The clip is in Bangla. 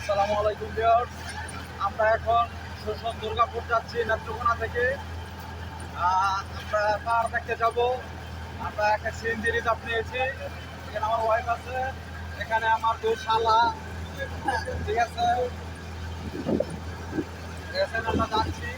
আসসালামু আলাইকুম ভিউয়ার্স, আমরা এখন শোষণ দুর্গাপুর যাচ্ছি নেত্রকোনা থেকে। আমরা পাহাড় দেখতে যাব। আমরা একটা সিএনজি রিজার্ভ নিয়েছি। এখানে আমার ওয়াইফ আছে, এখানে আমার দুই শালা, ঠিক আছে। আমরা যাচ্ছি।